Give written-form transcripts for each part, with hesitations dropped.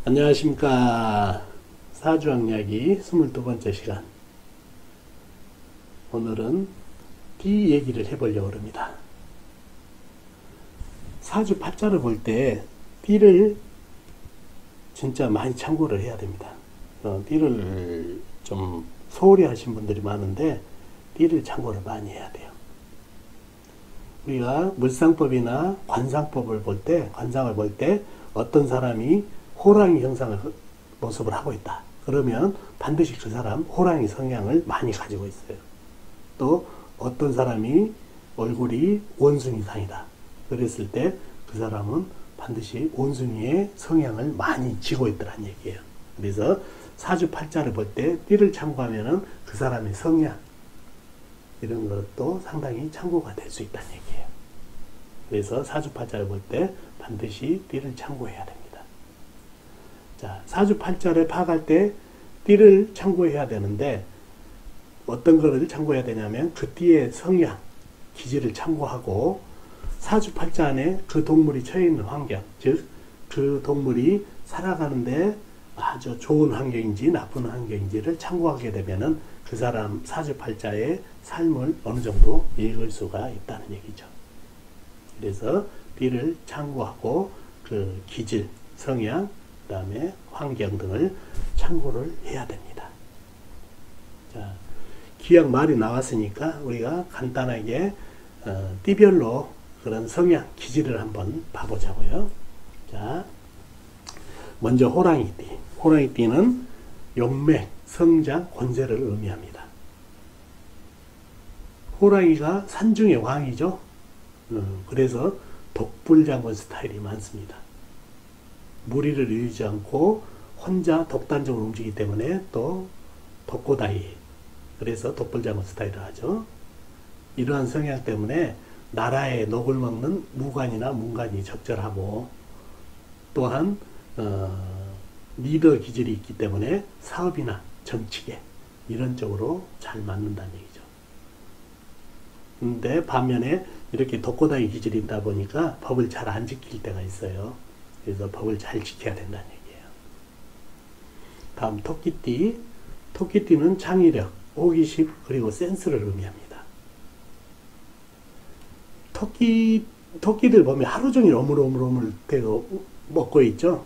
안녕하십니까. 사주학이야기 22번째 시간. 오늘은 띠 얘기를 해보려고 합니다. 사주 팔자를 볼 때 띠를 진짜 많이 참고를 해야 됩니다. 띠를 좀 소홀히 하신 분들이 많은데 띠를 참고를 많이 해야 돼요. 우리가 물상법이나 관상법을 볼 때, 관상을 볼 때 어떤 사람이 호랑이 형상을 모습을 하고 있다. 그러면 반드시 그 사람 호랑이 성향을 많이 가지고 있어요. 또 어떤 사람이 얼굴이 원숭이상이다. 그랬을 때 그 사람은 반드시 원숭이의 성향을 많이 지고 있더란 얘기예요. 그래서 사주팔자를 볼 때 띠를 참고하면은 그 사람의 성향 이런 것도 상당히 참고가 될 수 있다는 얘기예요. 그래서 사주팔자를 볼 때 반드시 띠를 참고해야 됩니다. 자, 사주팔자를 파악할 때 띠를 참고해야 되는데 어떤 거를 참고해야 되냐면 그 띠의 성향, 기질을 참고하고 사주팔자 안에 그 동물이 처해 있는 환경, 즉 그 동물이 살아가는데 아주 좋은 환경인지 나쁜 환경인지를 참고하게 되면은 그 사람 사주팔자의 삶을 어느 정도 읽을 수가 있다는 얘기죠. 그래서 띠를 참고하고 그 기질, 성향, 그 다음에 환경 등을 참고를 해야 됩니다. 자, 기약 말이 나왔으니까 우리가 간단하게 띠별로 그런 성향, 기질을 한번 봐보자고요. 자, 먼저 호랑이띠. 호랑이띠는 용맥, 성장, 권세를 의미합니다. 호랑이가 산중의 왕이죠. 그래서 독불장군 스타일이 많습니다. 무리를 이루지 않고 혼자 독단적으로 움직이기 때문에 또 독고다이, 그래서 독불장군 스타일을 하죠. 이러한 성향 때문에 나라의 녹을 먹는 무관이나 문관이 적절하고 또한 리더 기질이 있기 때문에 사업이나 정치계 이런 쪽으로 잘 맞는다는 얘기죠. 근데 반면에 이렇게 독고다이 기질이 있다 보니까 법을 잘 안 지킬 때가 있어요. 그래서 법을 잘 지켜야 된다는 얘기예요. 다음 토끼띠. 토끼띠는 창의력, 호기심, 그리고 센스를 의미합니다. 토끼들 보면 하루 종일 오물오물 대고 먹고 있죠.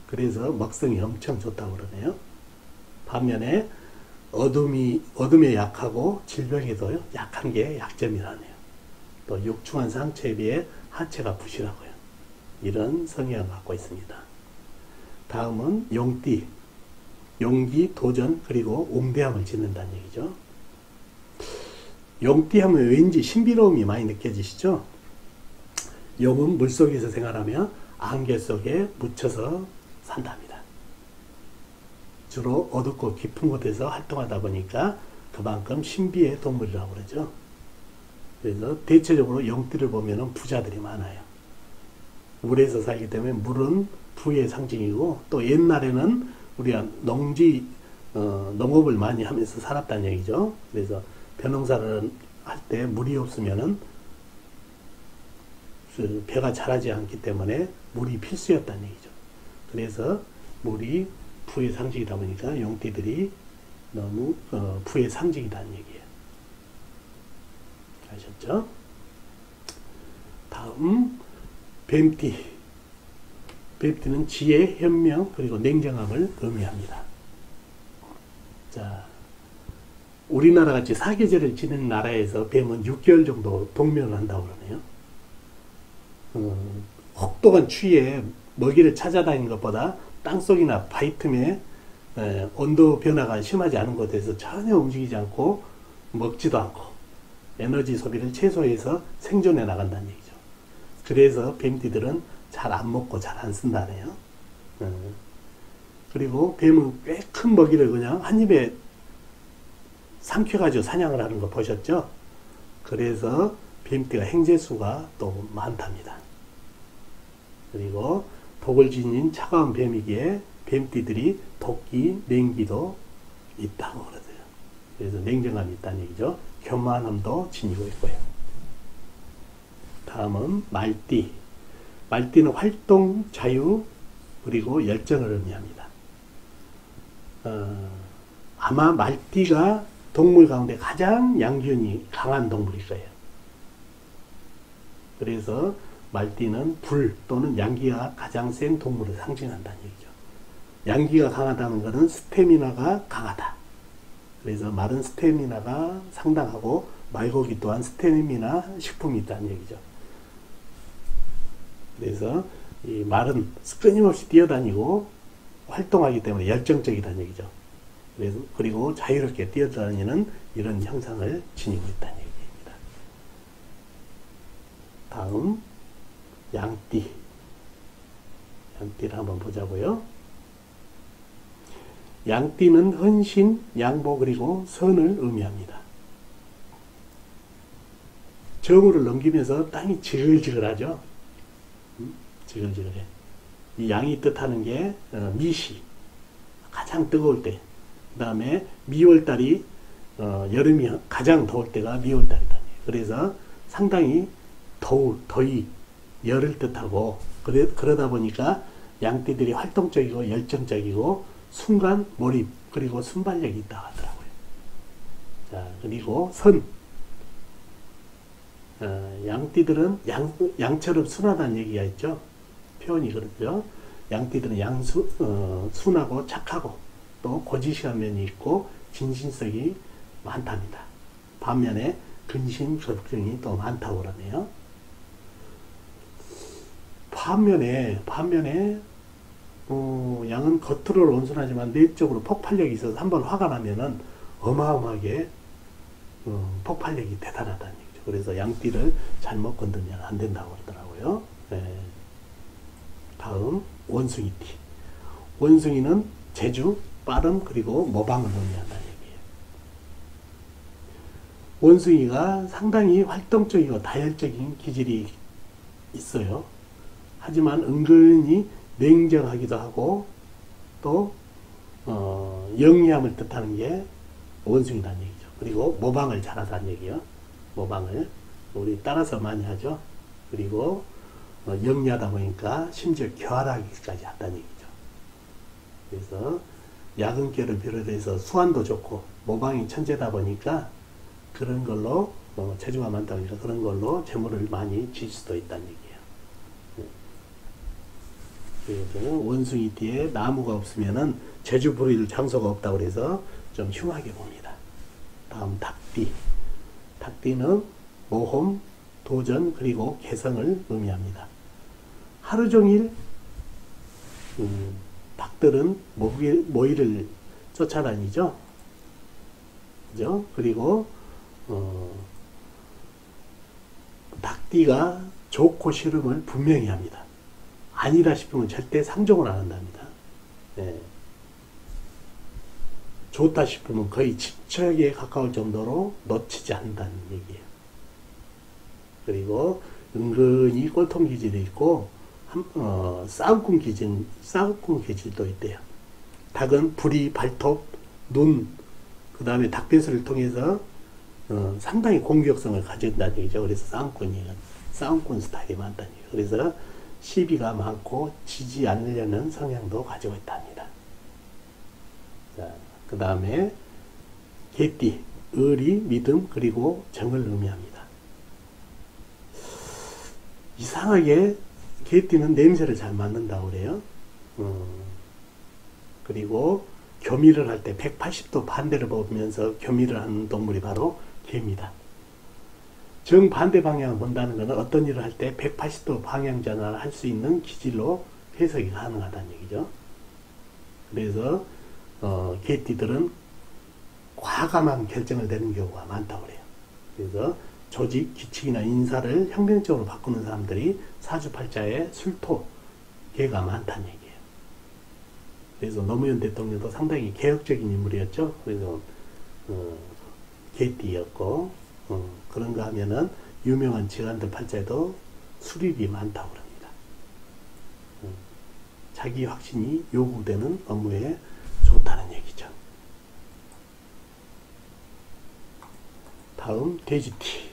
그래서 먹성이 엄청 좋다고 그러네요. 반면에 어둠에 약하고 질병에도 약한 게 약점이라네요. 또 육중한 상체에 비해 하체가 부실하고요. 이런 성향을 갖고 있습니다. 다음은 용띠. 용기, 도전, 그리고 옹대함을 짓는다는 얘기죠. 용띠 하면 왠지 신비로움이 많이 느껴지시죠? 용은 물속에서 생활하며 안개 속에 묻혀서 산답니다. 주로 어둡고 깊은 곳에서 활동하다 보니까 그만큼 신비의 동물이라고 그러죠. 그래서 대체적으로 용띠를 보면 부자들이 많아요. 물에서 살기 때문에 물은 부의 상징이고 또 옛날에는 우리가 농업을 많이 하면서 살았다는 얘기죠. 그래서 벼농사를 할 때 물이 없으면은 그 벼가 자라지 않기 때문에 물이 필수였다는 얘기죠. 그래서 물이 부의 상징이다 보니까 용띠들이 너무 부의 상징이라는 얘기예요. 아셨죠? 다음 뱀띠. 뱀띠는 지혜, 현명, 그리고 냉정함을 의미합니다. 자, 우리나라 같이 사계절을 지내는 나라에서 뱀은 6개월 정도 동면을 한다고 그러네요. 혹독한 추위에 먹이를 찾아다니는 것보다 땅속이나 바위 틈에 온도 변화가 심하지 않은 곳에서 전혀 움직이지 않고 먹지도 않고 에너지 소비를 최소해서 생존해 나간다는 얘기죠. 그래서 뱀띠들은 잘 안 먹고 잘 안 쓴다네요. 그리고 뱀은 꽤 큰 먹이를 그냥 한 입에 삼켜가지고 사냥을 하는 거 보셨죠? 그래서 뱀띠가 행재수가 또 많답니다. 그리고 독을 지닌 차가운 뱀이기에 뱀띠들이 도끼, 냉기도 있다고 그러세요. 그래서 냉정함이 있다는 얘기죠. 교만함도 지니고 있고요. 다음은 말띠. 말띠는 활동, 자유, 그리고 열정을 의미합니다. 아마 말띠가 동물 가운데 가장 양기운이 강한 동물일 거예요. 그래서 말띠는 불 또는 양기가 가장 센 동물을 상징한다는 얘기죠. 양기가 강하다는 것은 스태미나가 강하다. 그래서 말은 스태미나가 상당하고 말고기 또한 스태미나 식품이 있다는 얘기죠. 그래서 이 말은 끊임없이 뛰어다니고 활동하기 때문에 열정적이라는 얘기죠. 그리고 자유롭게 뛰어다니는 이런 형상을 지니고 있다는 얘기입니다. 다음 양띠. 양띠를 한번 보자고요. 양띠는 헌신, 양보 그리고 선을 의미합니다. 정오를 넘기면서 땅이 지글지글하죠. 지글지글해. 이 양이 뜻하는 게 미시, 가장 뜨거울 때. 그 다음에 미월달이 여름이 가장 더울 때가 미월달이다. 그래서 상당히 더위, 열을 뜻하고 그러다 보니까 양띠들이 활동적이고 열정적이고 순간 몰입 그리고 순발력이 있다고 하더라고요. 자, 그리고 선. 양띠들은 양처럼 순하다는 얘기가 있죠. 표현이 그렇죠. 양띠들은 순하고 착하고 또 고지식한 면이 있고 진실성이 많답니다. 반면에 근심, 걱정이 또 많다고 그러네요. 반면에 양은 겉으로 온순하지만 내적으로 폭발력이 있어서 한번 화가 나면은 어마어마하게 폭발력이 대단하다는 얘기죠. 그래서 양띠를 잘못 건드리면 안 된다고 그러더라고요. 네. 다음 원숭이띠. 원숭이는 재주, 빠름 그리고 모방을 의미한다는 얘기예요. 원숭이가 상당히 활동적이고 다혈적인 기질이 있어요. 하지만 은근히 냉정하기도 하고 또 영리함을 뜻하는 게 원숭이라는 얘기죠. 그리고 모방을 잘하다는 얘기예요. 모방을 우리 따라서 많이 하죠. 그리고 영리하다 보니까 심지어 교활하기까지 한다는 얘기죠. 그래서 야근결을 비롯해서 수완도 좋고 모방이 천재다 보니까 그런 걸로 재주가 많다 보니까 그런 걸로 재물을 많이 질 수도 있다는 얘기예요. 그래서 원숭이띠에 나무가 없으면은 재주 부릴 장소가 없다고 그래서 좀 흉하게 봅니다. 다음 닭띠. 닭띠는 모험, 도전 그리고 개성을 의미합니다. 하루 종일 닭들은 모이를 쫓아다니죠. 그죠? 그리고 닭띠가 좋고 싫음을 분명히 합니다. 아니다 싶으면 절대 상종을 안 한답니다. 네. 좋다 싶으면 거의 집착에 가까울 정도로 놓치지 않는다는 얘기예요. 그리고 은근히 꼴통 기질이 있고 싸움꾼 기질도 있대요. 닭은 부리, 발톱, 눈, 그 다음에 닭배슬을 통해서 상당히 공격성을 가진다는 얘기죠. 그래서 싸움꾼 스타일이 많다는 얘기예요. 그래서 시비가 많고 지지 않으려는 성향도 가지고 있답니다. 자, 그 다음에 개띠, 의리, 믿음, 그리고 정을 의미합니다. 이상하게 개띠는 냄새를 잘 맡는다고 그래요. 그리고 교미를 할 때 180도 반대를 보면서 교미를 하는 동물이 바로 개입니다. 정반대 방향을 본다는 것은 어떤 일을 할 때 180도 방향 전환을 할 수 있는 기질로 해석이 가능하다는 얘기죠. 그래서 개띠들은 과감한 결정을 내는 경우가 많다고 그래요. 그래서 조직, 규칙이나 인사를 혁명적으로 바꾸는 사람들이 사주팔자에 술토, 개가 많다는 얘기예요. 그래서 노무현 대통령도 상당히 개혁적인 인물이었죠. 그래서 개띠였고 그런가 하면은 유명한 직원들 팔자에도 수립이 많다고 합니다. 자기 확신이 요구되는 업무에 좋다는 얘기죠. 다음 돼지띠.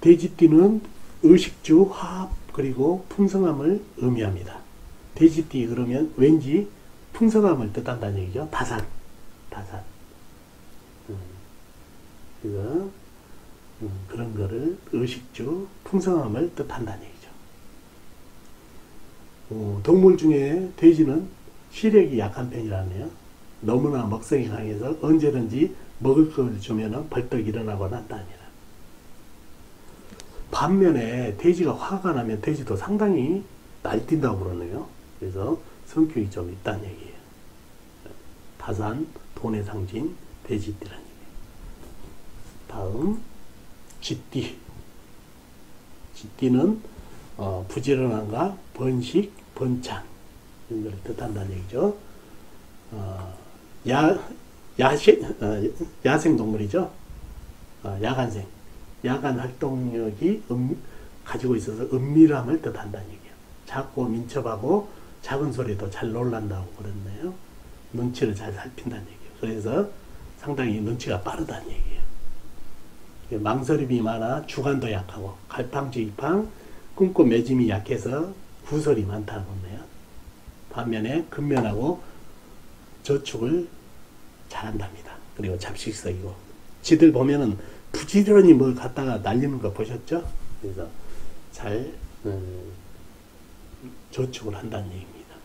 돼지띠는 의식주, 화합 그리고 풍성함을 의미합니다. 돼지띠 그러면 왠지 풍성함을 뜻한다는 얘기죠. 다산. 그래서 그런 거를 의식주, 풍성함을 뜻한다는 얘기죠. 동물 중에 돼지는 시력이 약한 편이라네요. 너무나 먹성이 강해서 언제든지 먹을 걸 주면 벌떡 일어나곤 한답니다. 반면에 돼지가 화가 나면 돼지도 상당히 날뛴다고 그러네요. 그래서 성격이 좀 있다는 얘기예요. 다산, 돈의 상징, 돼지띠라는 얘기예요. 다음 쥐띠. 쥐띠는 부지런함과 번식, 번창 이런 걸 뜻한다는 얘기죠. 야생 동물이죠. 야간생. 야간 활동력이 가지고 있어서 은밀함을 뜻한다는 얘기예요. 작고 민첩하고 작은 소리도 잘 놀란다고 그랬네요. 눈치를 잘 살핀다는 얘기예요. 그래서 상당히 눈치가 빠르다는 얘기예요. 망설임이 많아 주관도 약하고 갈팡질팡 꿈꿔 매짐이 약해서 구설이 많다고 하네요. 반면에 근면하고 저축을 잘한답니다. 그리고 잡식성이고 지들 보면은 부지런히 뭘 갖다가 날리는 거 보셨죠? 그래서 잘 저축을 한다는 얘기입니다.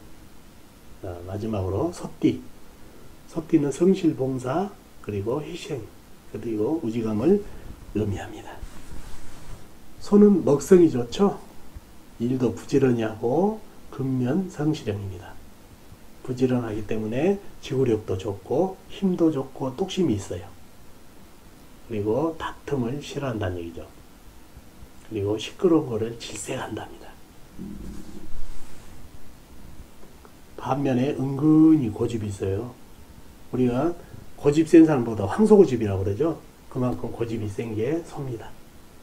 마지막으로 소띠. 소띠는 성실봉사 그리고 희생 그리고 우지감을 의미합니다. 소는 먹성이 좋죠. 일도 부지런히 하고 근면 성실형입니다. 부지런하기 때문에 지구력도 좋고 힘도 좋고 뚝심이 있어요. 그리고 다툼을 싫어한다는 얘기죠. 그리고 시끄러운 거를 질색한답니다. 반면에 은근히 고집이 있어요. 우리가 고집 센 사람보다 황소고집이라고 그러죠. 그만큼 고집이 센 게 소입니다.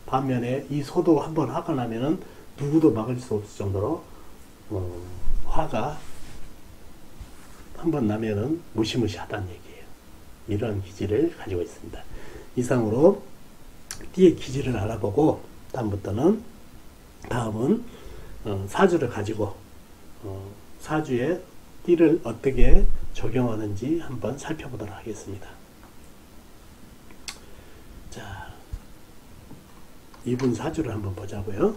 반면에 이 소도 한번 화가 나면은 누구도 막을 수 없을 정도로 화가 한번 나면은 무시무시하다는 얘기예요. 이런 기질을 가지고 있습니다. 이상으로 띠의 기질을 알아보고 다음은 사주를 가지고 사주에 띠를 어떻게 적용하는지 한번 살펴보도록 하겠습니다. 자, 이분 사주를 한번 보자고요.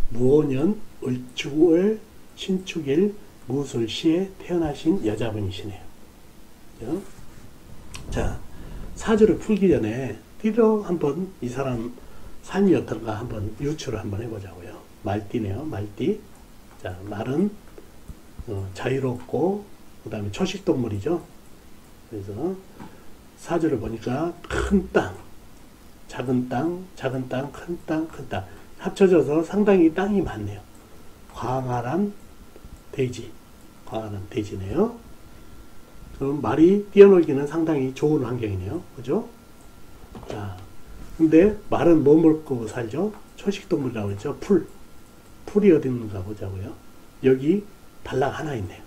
무오년, 을축월, 신축일, 무술시에 태어나신 여자분이시네요. 그죠? 자, 사주를 풀기 전에 띠로 한번 이 사람 삶이 어떤가 한번 유추를 한번 해보자고요. 말띠네요. 말띠. 자, 말은 자유롭고 그 다음에 초식동물이죠. 그래서 사주를 보니까 큰 땅, 작은 땅, 작은 땅, 큰 땅, 큰 땅 합쳐져서 상당히 땅이 많네요. 광활한 대지, 광활한 대지네요. 그럼 말이 뛰어놀기는 상당히 좋은 환경이네요. 그죠? 자, 근데 말은 뭐 먹고 살죠? 초식동물이라고 했죠. 풀이 어디 있는가 보자고요. 여기 달랑 하나 있네요.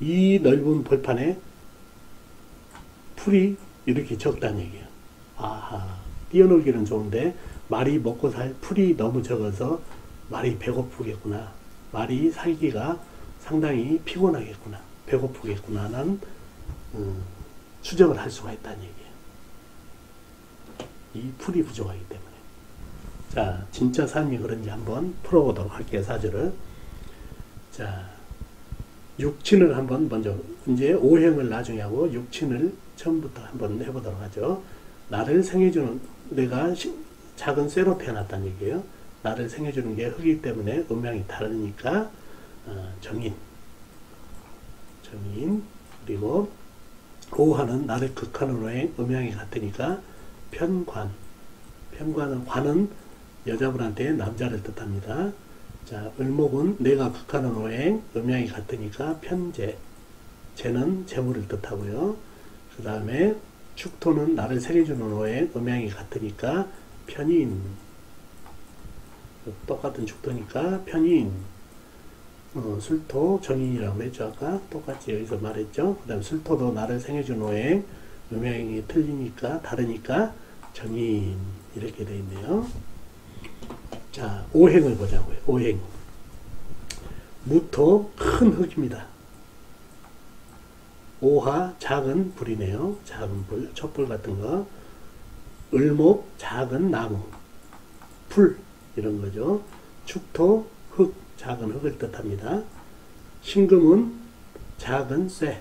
이 넓은 벌판에 풀이 이렇게 적다는 얘기예요. 아하, 뛰어놀기는 좋은데 말이 먹고 살 풀이 너무 적어서 말이 배고프겠구나. 말이 살기가 상당히 피곤하겠구나. 배고프겠구나는 추정을 할 수가 있다는 얘기예요. 이 풀이 부족하기 때문에. 자, 진짜 삶이 그런지 한번 풀어보도록 할게요. 사주를. 자, 육친을 한번 먼저 이제 오행을 나중에 하고 육친을 처음부터 한번 해보도록 하죠. 나를 생해주는, 내가 작은 쇠로 태어났다는 얘기예요. 나를 생해주는 게 흙이기 때문에 음양이 다르니까 정인, 그리고 오화는 나를 극하는 오행, 음양이 같으니까 편관은 관은 여자분한테 남자를 뜻합니다. 자, 을목은 내가 극하는 오행, 음양이 같으니까 편재, 재는 재물을 뜻하고요. 그 다음에 축토는 나를 새겨주는 오행, 음양이 같으니까 편인, 똑같은 축토니까 편인, 술토, 정인이라고 했죠. 아까 똑같이 여기서 말했죠. 그 다음에 술토도 나를 생해주는 오행, 음양이 틀리니까 다르니까 정인, 이렇게 되어 있네요. 자, 오행을 보자고요. 무토 큰 흙입니다. 오화 작은 불이네요. 작은 불, 촛불 같은 거. 을목 작은 나무, 풀 이런 거죠. 축토 흙, 작은 흙을 뜻합니다. 신금은 작은 쇠,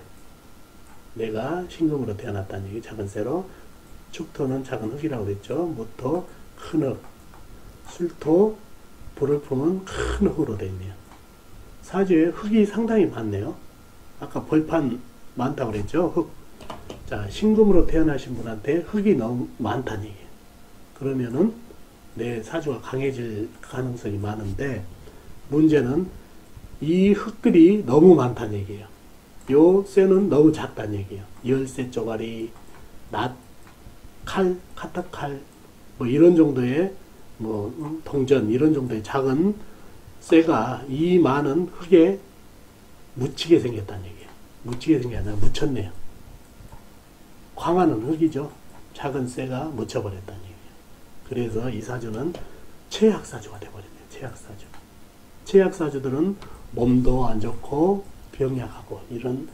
내가 신금으로 태어났다는 얘기, 작은 쇠로. 축토는 작은 흙이라고 그랬죠. 무토 큰 흙, 술토 불을 품은 큰 흙으로 되어 있네요. 사주에 흙이 상당히 많네요. 아까 벌판 많다고 그랬죠. 흙. 자, 신금으로 태어나신 분한테 흙이 너무 많다는 얘기예요. 그러면은 내 사주가 강해질 가능성이 많은데, 문제는 이 흙들이 너무 많다는 얘기예요. 요 쇠는 너무 작다는 얘기예요. 열쇠 쪼가리, 낫, 칼, 카타칼, 뭐 이런 정도의 동전 이런 정도의 작은 쇠가 이 많은 흙에 묻히게 생겼다는 얘기예요. 묻히게 생긴 게 아니라 묻혔네요. 광화는 흙이죠. 작은 쇠가 묻혀버렸다는 얘기예요. 그래서 이 사주는 최악사주가 되어버렸네요. 최악사주. 최악사주들은 몸도 안 좋고 병약하고 이런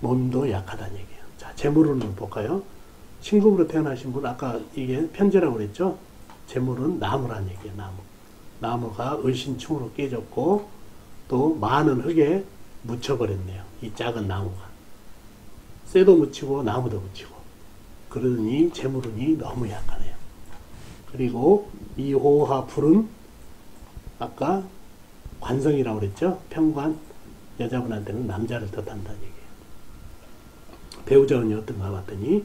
몸도 약하다는 얘기예요. 자, 재물운을 볼까요? 신금으로 태어나신 분, 아까 이게 편제라고 그랬죠? 재물은 나무란 얘기예요. 나무. 나무가 을신충으로 깨졌고 또 많은 흙에 묻혀버렸네요. 이 작은 나무가. 쇠도 묻히고 나무도 묻히고. 그러니 재물운이 너무 약하네요. 그리고 이 호화 불은 아까 관성이라고 그랬죠? 편관. 여자분한테는 남자를 뜻한다는 얘기예요. 배우자 운이 어떤가 봤더니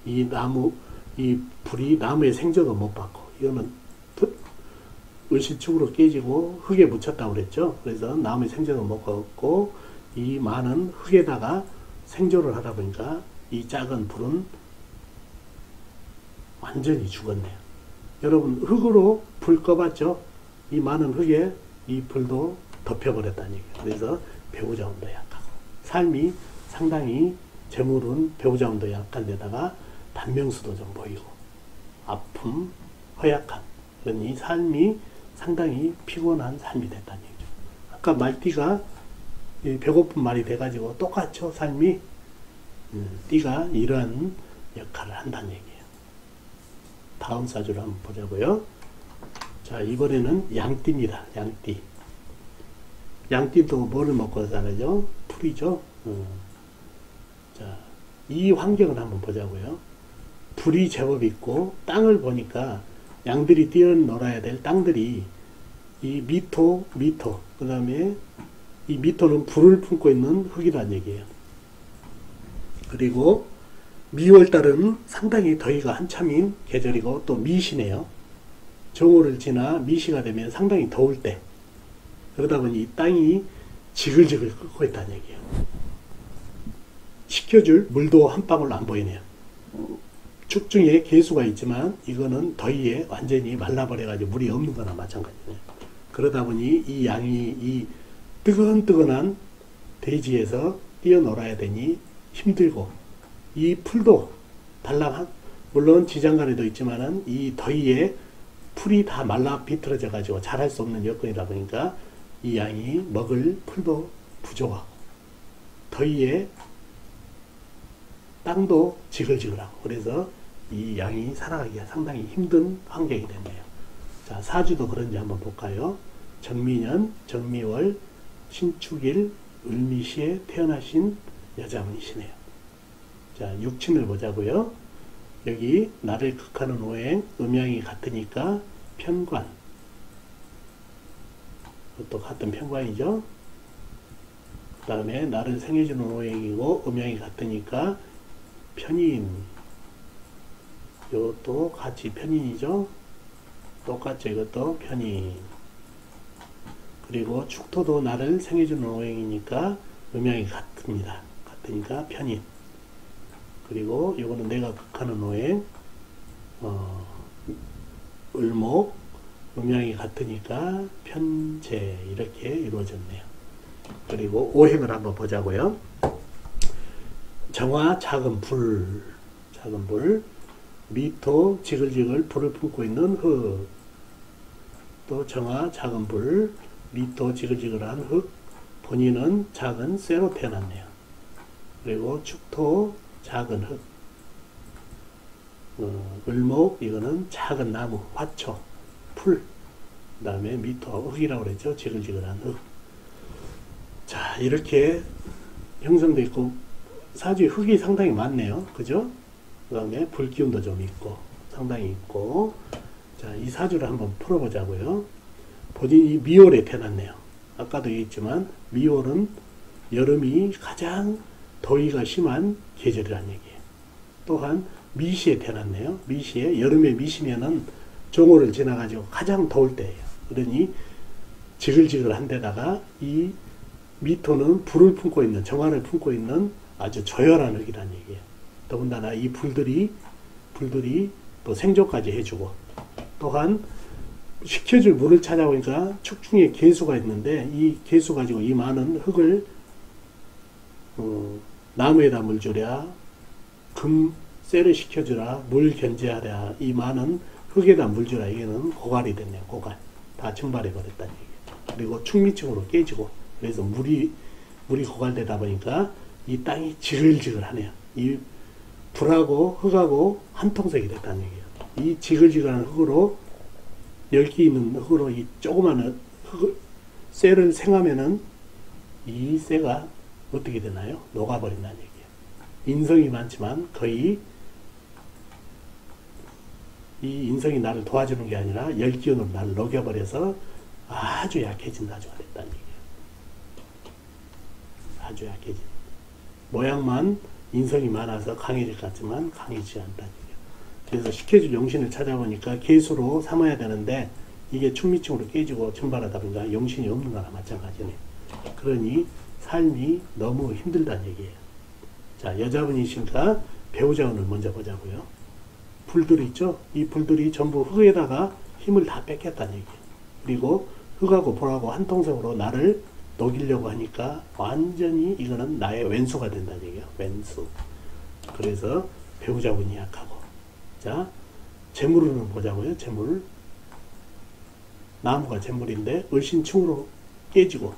이 불이 나무의 생적을 못 받고, 이거는 을신축으로 깨지고 흙에 묻혔다고 그랬죠. 그래서 나무의 생적을 못 받고 이 많은 흙에다가 생조를 하다 보니까 이 작은 불은 완전히 죽었네요. 여러분, 흙으로 불 꺼봤죠? 이 많은 흙에 이 불도 덮여버렸다는 얘기예요. 그래서 배우자 운도 약하고, 삶이 상당히 재물은 배우자 운도 약한 데다가 단명수도 좀 보이고, 아픔, 허약함, 그러니 삶이 상당히 피곤한 삶이 됐다는 얘기죠. 아까 말띠가 배고픈 말이 돼가지고 똑같죠, 삶이. 띠가 이러한 역할을 한다는 얘기예요. 다음 사주를 한번 보자고요. 자, 이번에는 양띠입니다. 양띠. 양띠도 뭐를 먹고 살아죠? 풀이죠. 자, 이 환경을 한번 보자고요. 불이 제법 있고, 땅을 보니까 양들이 뛰어놀아야 될 땅들이 이 미토, 그 다음에 이 미토는 불을 품고 있는 흙이란 얘기예요. 그리고 미월달은 상당히 더위가 한참인 계절이고 또 미시네요. 정오를 지나 미시가 되면 상당히 더울 때, 그러다 보니 이 땅이 지글지글 끓고 있다는 얘기예요. 식혀줄 물도 한 방울 안 보이네요. 축중에 개수가 있지만 이거는 더위에 완전히 말라버려가지고 물이 없는 거나 마찬가지네요. 그러다 보니 이 양이 이 뜨끈뜨끈한 대지에서 뛰어놀아야 되니 힘들고, 이 풀도 물론 지장간에도 있지만은 이 더위에 풀이 다 말라 비틀어져 가지고 자랄 수 없는 여건이다 보니까 이 양이 먹을 풀도 부족하고, 더위에 땅도 지글지글하고, 그래서 이 양이 살아가기가 상당히 힘든 환경이 됐네요. 자, 사주도 그런지 한번 볼까요? 정미년, 정미월, 신축일, 을미시에 태어나신 여자분이시네요. 자, 육친을 보자고요. 여기 나를 극하는 오행, 음양이 같으니까 편관. 또 같은 편관이죠. 그 다음에 나를 생해주는 오행이고 음양이 같으니까 편인. 이것도 같이 편인이죠. 똑같죠. 이것도 편인. 그리고 축토도 나를 생해주는 오행이니까 음양이 같습니다. 같으니까 편인. 그리고 이거는 내가 극하는 오행, 을목, 음양이 같으니까 편재. 이렇게 이루어졌네요. 그리고 오행을 한번 보자고요. 정화 작은 불, 미토 지글지글 불을 품고 있는 흙, 또 정화 작은 불, 미토 지글지글한 흙, 본인은 작은 쇠로 태어났네요. 그리고 축토 작은 흙, 을목 이거는 작은 나무, 화초, 풀, 그 다음에 미토, 흙이라고 그랬죠. 지글지글한 흙. 자, 이렇게 형성되어 있고 사주에 흙이 상당히 많네요. 그죠? 그 다음에 불기운도 좀 있고 상당히 있고. 자, 이 사주를 한번 풀어보자고요. 본인이 미월에 태어났네요. 아까도 얘기했지만 미월은 여름이 가장 더위가 심한 계절이라는 얘기예요. 또한 미시에 태어났네요. 미시에 여름에 미시면은 정오를 지나가지고 가장 더울 때예요. 그러니 지글지글한 데다가 이 미토는 불을 품고 있는, 정화를 품고 있는 아주 저열한 흙이라는 얘기예요. 더군다나 이 불들이 또 생조까지 해주고, 또한 식혀줄 물을 찾아보니까 축중에 개수가 있는데 이 개수 가지고 이 많은 흙을 나무에다 물 주랴, 쇠를 식혀주라, 물 견제하랴, 이 많은 흙에다 물 주라. 이게는 고갈이 됐네요. 고갈. 다 증발해 버렸다는 얘기예요. 그리고 충미층으로 깨지고, 그래서 물이 고갈되다 보니까 이 땅이 지글지글하네요. 이 불하고 흙하고 한통색이 됐다는 얘기예요. 이 지글지글한 흙으로, 열기 있는 흙으로 이 조그마한 쇠를 생하면은 이 쇠가 어떻게 되나요? 녹아버린다는 얘기예요. 인성이 많지만 거의 이 인성이 나를 도와주는 게 아니라 열기운으로 나를 녹여버려서 아주 약해진 나주가 됐다는 얘기예요. 아주 약해진. 모양만 인성이 많아서 강해질 것 같지만 강해지지 않다는 얘기예요. 그래서 식혀줄 용신을 찾아보니까 개수로 삼아야 되는데 이게 충미층으로 깨지고 증발하다 보니까 용신이 없는 거나 마찬가지네. 그러니 삶이 너무 힘들다는 얘기예요. 자, 여자분이시니까 배우자운을 먼저 보자고요. 불들이 있죠? 이 불들이 전부 흙에다가 힘을 다 뺏겼다는 얘기예요. 그리고 흙하고 불하고 한통속으로 나를 녹이려고 하니까 완전히 이거는 나의 왼수가 된다는 얘기예요. 왼수. 그래서 배우자분이 약하고. 자, 재물을 보자고요. 재물. 나무가 재물인데 을신충으로 깨지고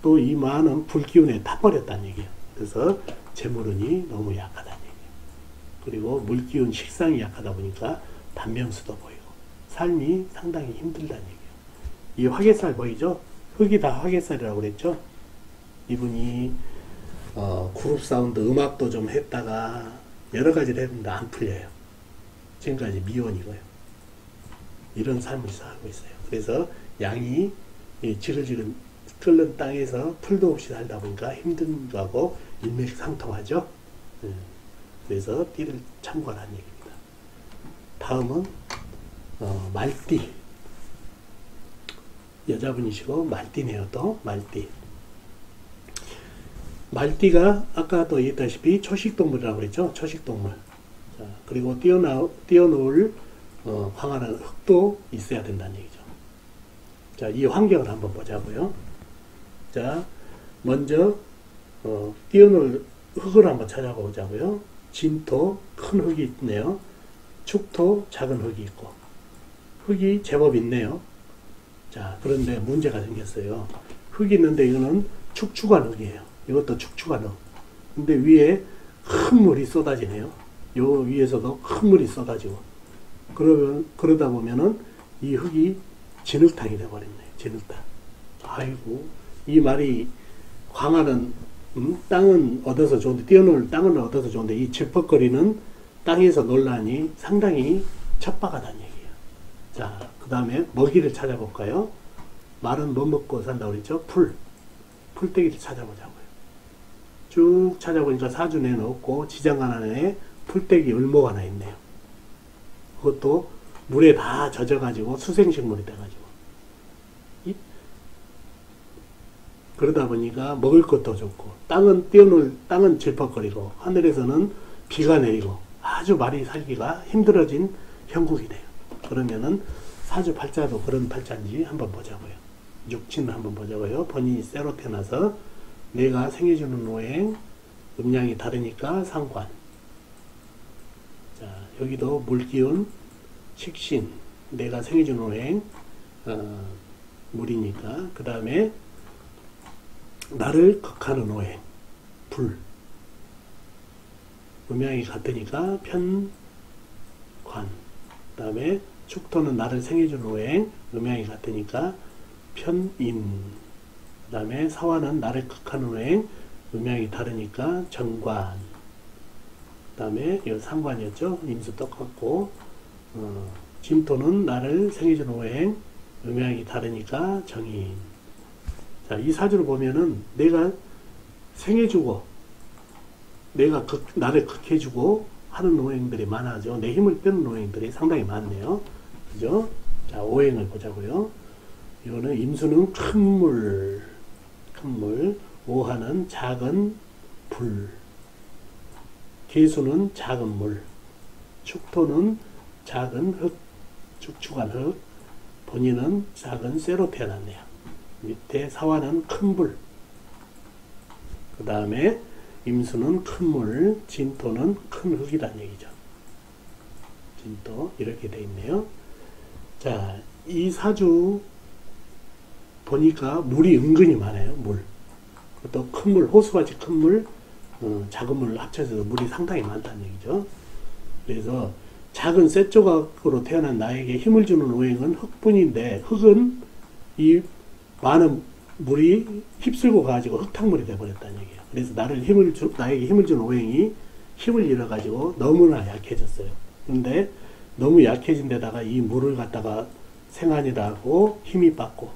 또 이 많은 불기운에 타버렸다는 얘기예요. 그래서 재물운이 너무 약하다는 얘기예요. 그리고 물기운 식상이 약하다 보니까 단명수도 보이고 삶이 상당히 힘들다는 얘기예요. 이 화개살 보이죠? 흙이 다 화개살이라고 그랬죠? 이분이 그룹 사운드 음악도 좀 했다가 여러 가지를 했는데 안 풀려요. 지금까지 미혼이고요. 이런 삶을 살고 있어요. 그래서 양이 지글지글 끓는 땅에서 풀도 없이 살다 보니까 힘든 거하고 일맥상통하죠. 그래서 띠를 참고하라는 얘기입니다. 다음은 말띠. 여자분이시고 말띠네요. 또 말띠. 말띠가 아까도 얘기했다시피 초식동물이라고 그랬죠. 초식동물. 자, 그리고 띄어놓을 황활한 흙도 있어야 된다는 얘기죠. 자, 이 환경을 한번 보자고요. 자, 먼저 띄어놓을 흙을 한번 찾아보자고요. 진토 큰 흙이 있네요. 축토 작은 흙이 있고 흙이 제법 있네요. 자, 그런데 문제가 생겼어요. 흙이 있는데 이거는 축축한 흙이에요. 이것도 축축한 흙. 근데 위에 큰 물이 쏟아지네요. 요 위에서도 큰 물이 쏟아지고 그러다 보면은 이 흙이 진흙탕이 되어버렸네. 진흙탕. 아이고, 이 말이 광활한 땅은 얻어서 좋은데, 띄어놓을 땅은 얻어서 좋은데 이 질퍽거리는 땅에서 논란이 상당히 척박하다는 얘기예요. 자, 그 다음에 먹이를 찾아볼까요? 말은 뭐 먹고 산다고 그랬죠? 풀떼기를 찾아보자고요. 쭉 찾아보니까 사주내는 없고 지장간 안에 풀떼기 을목 하나 있네요. 그것도 물에 다 젖어가지고 수생식물이 돼가지고 그러다 보니까 먹을 것도 좋고 땅은 띄어놓을 땅은 질퍽거리고 하늘에서는 비가 내리고 아주 말이 살기가 힘들어진 형국이 돼요. 그러면은 사주 팔자도 그런 팔자인지 한번 보자고요. 육친을 한번 보자고요. 본인이 쇠로 태어나서 내가 생해주는 오행 음양이 다르니까 상관. 자, 여기도 물기운 식신 내가 생해주는 오행 물이니까 그 다음에 나를 극하는 오행, 불. 음양이 같으니까 편관. 그 다음에 축토는 나를 생해주는 오행, 음양이 같으니까 편인. 그 다음에 사화는 나를 극하는 오행, 음양이 다르니까 정관. 그 다음에 이거 상관이었죠. 임수 똑같고. 진토는 나를 생해주는 오행, 음양이 다르니까 정인. 자, 이 사주를 보면은 내가 생해주고 내가 나를 극해주고 하는 오행들이 많아져. 내 힘을 빼는 오행들이 상당히 많네요. 그죠? 자, 오행을 보자고요. 이거는 임수는 큰 물, 오화는 작은 불, 계수는 작은 물, 축토는 작은 흙, 축축한 흙, 본인은 작은 쇠로 태어났네요. 밑에 사화는 큰 불, 그 다음에 임수는 큰 물, 진토는 큰 흙이란 얘기죠. 진토 이렇게 돼 있네요. 자, 이 사주 보니까 물이 은근히 많아요. 물. 또 큰 물, 호수같이 큰 물, 작은 물 합쳐서 물이 상당히 많다는 얘기죠. 그래서 작은 쇠 조각으로 태어난 나에게 힘을 주는 오행은 흙뿐인데, 흙은 이 많은 물이 휩쓸고 가지고 흙탕물이 되어버렸다는 얘기예요. 그래서 나에게 힘을 주는 오행이 힘을 잃어가지고 너무나 약해졌어요. 근데 너무 약해진 데다가 이 물을 갖다가 생안이라고 힘이 빠고,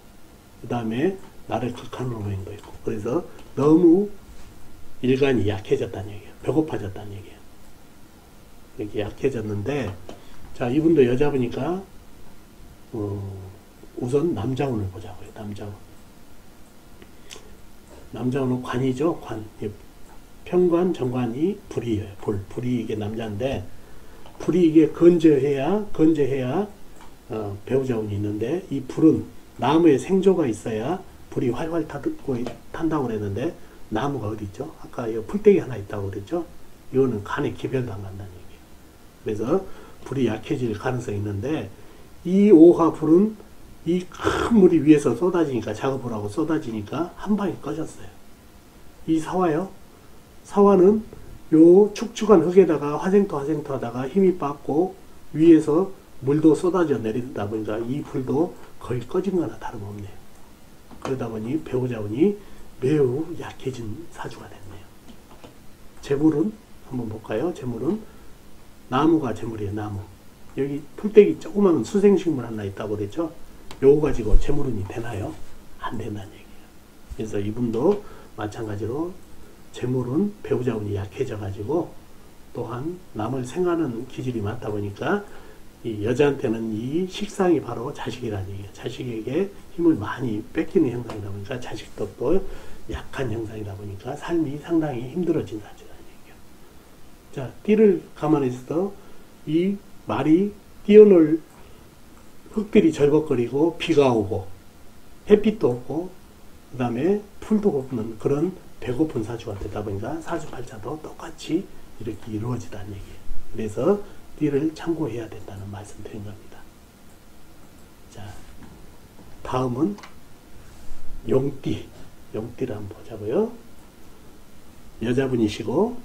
그 다음에 나를 극하는 오행도 있고, 그래서 너무 일간이 약해졌다는 얘기예요. 배고파졌다는 얘기예요. 이렇게 약해졌는데, 자, 이분도 여자분이니까 우선 남자운을 보자고요. 남자운은 관이죠. 관. 편관, 정관이 불이에요. 불이 이게 남자인데, 불이 이게 건재해야 배우자운이 있는데, 이 불은 나무에 생조가 있어야 불이 활활 탄다고 그랬는데, 나무가 어디 있죠? 아까 이 풀떼기 하나 있다고 그랬죠? 이거는 간에 기별도 안 간다는 얘기예요. 그래서 불이 약해질 가능성이 있는데, 이 오화 불은 이 큰 물이 위에서 쏟아지니까, 작업을 쏟아지니까 한 방에 꺼졌어요. 이 사화요? 사화는 요 축축한 흙에다가 화생토 하다가 힘이 빠고 위에서 물도 쏟아져 내린다 보니까 이 불도 거의 꺼진 거나 다름없네요. 그러다 보니 배우자운이 매우 약해진 사주가 됐네요. 재물은 한번 볼까요? 재물은 나무가 재물이에요. 나무. 여기 풀떼기 조그만 수생식물 하나 있다고 그랬죠? 요거 가지고 재물운이 되나요? 안 된다는 얘기예요. 그래서 이분도 마찬가지로 재물은 배우자운이 약해져 가지고, 또한 남을 생하는 기질이 많다 보니까 이 여자한테는 이 식상이 바로 자식이라는 얘기예요. 자식에게 힘을 많이 뺏기는 형상이다 보니까, 자식도 또 약한 형상이다 보니까 삶이 상당히 힘들어진 사주라는 얘기예요. 자, 띠를 가만히서 이 말이 뛰어놀 흙들이 절벅거리고 비가 오고 햇빛도 없고 그 다음에 풀도 없는 그런 배고픈 사주가 되다 보니까 사주팔자도 똑같이 이렇게 이루어지다는 얘기예요. 그래서 띠를 참고해야 된다는 말씀 드린 겁니다. 자, 다음은 용띠. 용띠를 한번 보자고요. 여자분이시고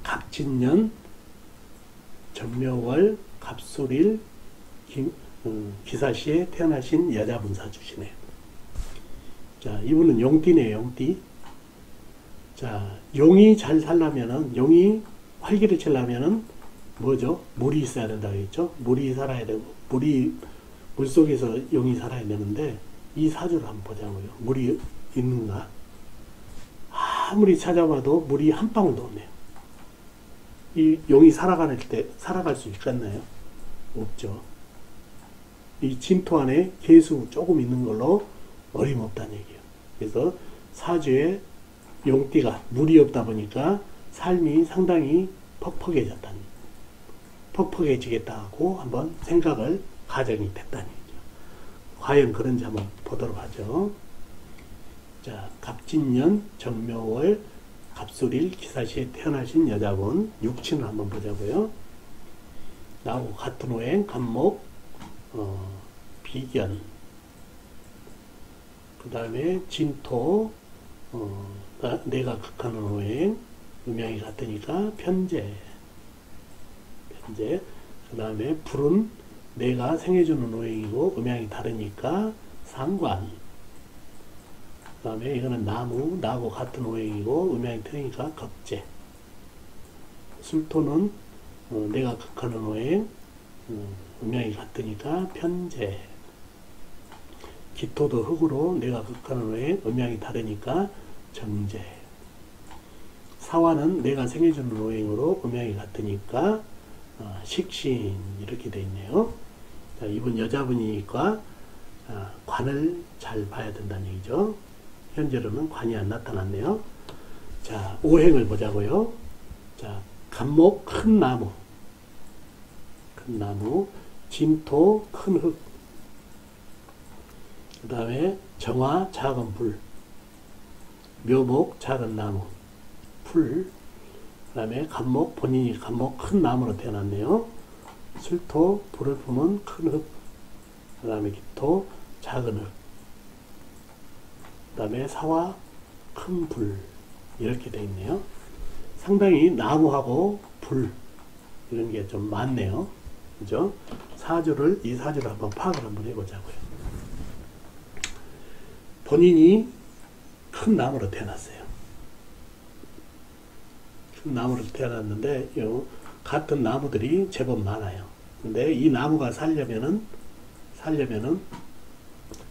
갑진년, 전묘월, 갑술일, 기사시에 태어나신 여자분 사주시네요. 자, 이분은 용띠네요. 용띠. 자, 용이 잘 살려면은, 용이 활기를 치려면은 뭐죠? 물이 있어야 된다고 했죠? 물이 살아야 되고, 물속에서 용이 살아야 되는데, 이 사주를 한번 보자고요. 물이 있는가? 아무리 찾아봐도 물이 한 방울도 없네요. 이 용이 살아갈 수 있겠나요? 없죠. 이 진토 안에 개수 조금 있는 걸로 어림없다는 얘기예요. 그래서 사주에 용띠가 물이 없다 보니까 삶이 상당히 퍽퍽해지겠다 하고 한번 생각을 가정이 됐다는 얘기죠. 과연 그런지 한번 보도록 하죠. 자, 갑진년, 정묘월, 갑술일, 기사시에 태어나신 여자분 육친을 한번 보자고요. 나하고 같은 오행, 갑목, 비견, 그 다음에 진토, 내가 극하는 오행, 음양이 같으니까 편재. 그 다음에 불은 내가 생해주는 오행이고 음양이 다르니까 상관. 그 다음에 이거는 나무, 나하고 같은 오행이고 음양이 틀리니까 겁재. 술토는 내가 극하는 오행, 음양이 같으니까 편재. 기토도 흙으로 내가 극하는 오행, 음양이 다르니까 정재. 사화는 내가 생해주는 오행으로 음양이 같으니까 식신. 이렇게 되어 있네요. 자, 이분 여자분이니까 관을 잘 봐야 된다는 얘기죠. 현재로는 관이 안 나타났네요. 자, 오행을 보자고요. 자, 간목 큰 나무, 진토 큰 흙, 그 다음에 정화 작은 불, 묘목 작은 나무, 풀, 그 다음에 간목, 본인이 간목 큰 나무로 태어났네요. 술토 불을 품은 큰 흙, 그 다음에 기토 작은 흙, 그 다음에 사화 큰 불. 이렇게 되어 있네요. 상당히 나무하고 불 이런 게 좀 많네요. 그죠? 이 사주를 한번 파악을 한번 해보자고요. 본인이 큰 나무로 태어났어요. 큰 나무로 태어났는데 같은 나무들이 제법 많아요. 근데 이 나무가 살려면은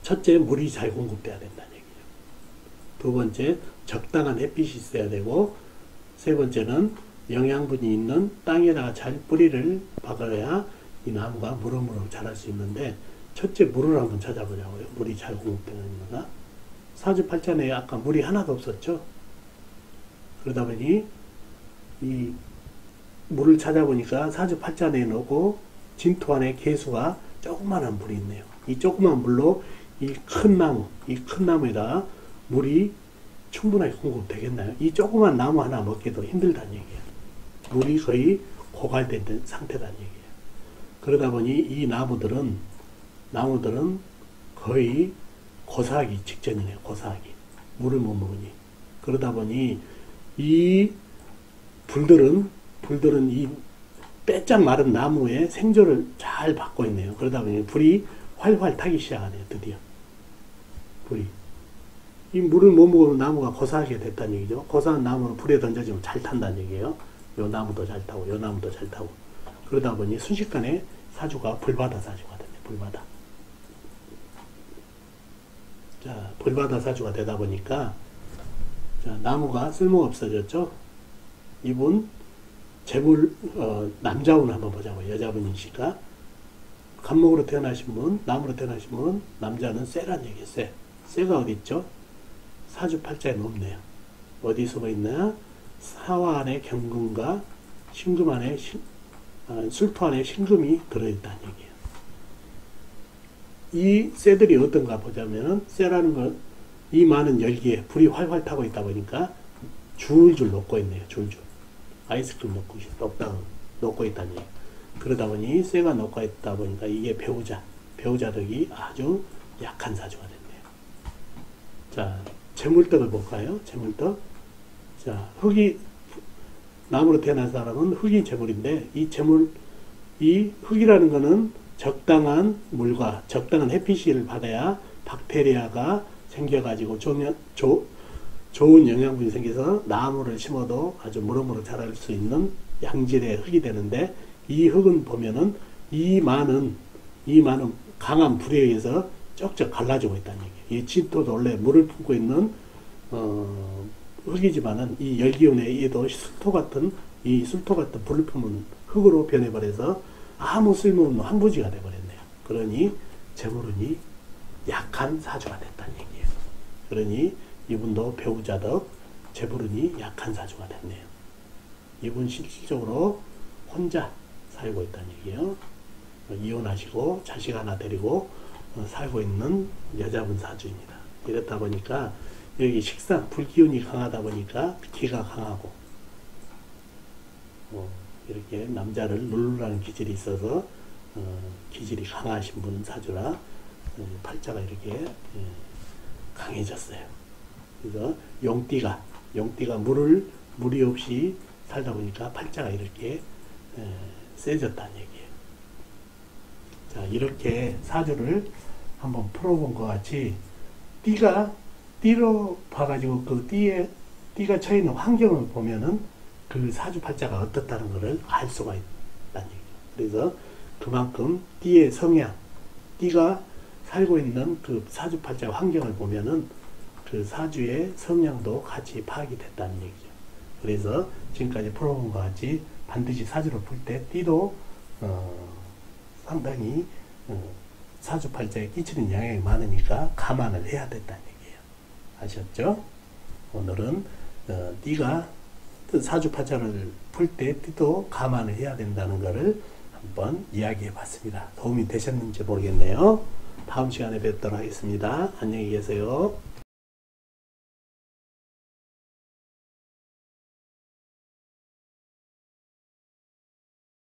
첫째 물이 잘 공급돼야 된다는 얘기예요. 두 번째 적당한 햇빛이 있어야 되고, 세 번째는 영양분이 있는 땅에다가 잘 뿌리를 박아야 이 나무가 무럭무럭 자랄 수 있는데, 첫째 물을 한번 찾아보자고요. 물이 잘 공급되는 거나. 사주팔자내에 아까 물이 하나도 없었죠. 그러다 보니 이 물을 찾아보니까 사주팔자내에 넣고 진토 안에 개수가 조그만한 물이 있네요. 이 조그만 물로 이 큰 나무에다 물이 충분하게 공급되겠나요? 이 조그만 나무 하나 먹기도 힘들다는 얘기예요. 물이 거의 고갈된 상태라는 얘기예요. 그러다 보니 이 나무들은 거의 고사하기 직전이네요. 고사하기. 물을 못 먹으니. 그러다 보니 이 불들은 이 빼짝 마른 나무에 생존을 잘 받고 있네요. 그러다 보니 불이 활활 타기 시작하네요. 드디어. 불이. 이 물을 못 먹으면 나무가 고사하게 됐다는 얘기죠. 고사한 나무는 불에 던져지면 잘 탄다는 얘기예요. 요 나무도 잘 타고, 요 나무도 잘 타고. 그러다 보니 순식간에 사주가 불바다 사주가 됐네. 불바다. 자, 불바다 사주가 되다 보니까, 자, 나무가 쓸모가 없어졌죠. 이분, 남자분 한번 보자고요. 여자분이시니까. 간목으로 태어나신 분, 나무로 태어나신 분은 남자는 쇠란 얘기예요. 쇠가 어디 있죠? 사주팔자에 없네요. 어디 숨어 있나? 사화 안에 경금과 신금 안에 술토 안에 신금이 들어있다는 얘기예요. 이 쇠들이 어떤가 보자면은, 쇠라는 건 이 많은 열기에 불이 활활 타고 있다 보니까 줄줄 녹고 있네요. 줄줄. 아이스크림 녹고 있다는 얘기. 그러다 보니 쇠가 녹고 있다 보니까 이게 배우자덕이 아주 약한 사주가 됐네요. 자, 재물덕을 볼까요? 재물덕. 자, 나무로 태어난 사람은 흙이 재물인데, 이 흙이라는 거는 적당한 물과 적당한 햇빛을 받아야 박테리아가 생겨가지고 좋은 영양분이 생겨서 나무를 심어도 아주 무럭무럭 자랄 수 있는 양질의 흙이 되는데, 이 흙은 보면은 이 많은 강한 불에 의해서 쩍쩍 갈라지고 있다는 얘기예요. 이 진토도 원래 물을 품고 있는 흙이지만은 이 열기운에 의해도 술토 같은 불을 품은 흙으로 변해버려서 아무 쓸모없는 한부지가 되어버렸네요. 그러니 재물운이 약한 사주가 됐다는 얘기예요. 그러니 이분도 배우자덕, 재물운이 약한 사주가 됐네요. 이분 실질적으로 혼자 살고 있다는 얘기예요. 이혼하시고 자식 하나 데리고 살고 있는 여자분 사주입니다. 이렇다 보니까 여기 식상, 불기운이 강하다 보니까 기가 강하고, 이렇게 남자를 누르라는 기질이 있어서 기질이 강하신 분 사주라 팔자가 이렇게 강해졌어요. 그래서 용띠가 물이 없이 살다 보니까 팔자가 이렇게 세졌다는 얘기예요. 자, 이렇게 사주를 한번 풀어본 것 같이 띠로 봐가지고 그 띠가 처해 있는 환경을 보면은 그 사주 팔자가 어떻다는 것을 알 수가 있다는 얘기예요. 그래서 그만큼 띠의 성향, 띠가 살고 있는 그 사주 팔자 환경을 보면은 그 사주의 성향도 같이 파악이 됐다는 얘기죠. 그래서 지금까지 풀어본 것 같이 반드시 사주를 풀 때 띠도 상당히 사주 팔자에 끼치는 영향이 많으니까 감안을 해야 된다는 얘기예요. 아셨죠? 오늘은 띠가 사주 팔자를 풀 때 띠도 감안을 해야 된다는 것을 한번 이야기해 봤습니다. 도움이 되셨는지 모르겠네요. 다음 시간에 뵙도록 하겠습니다. 안녕히 계세요.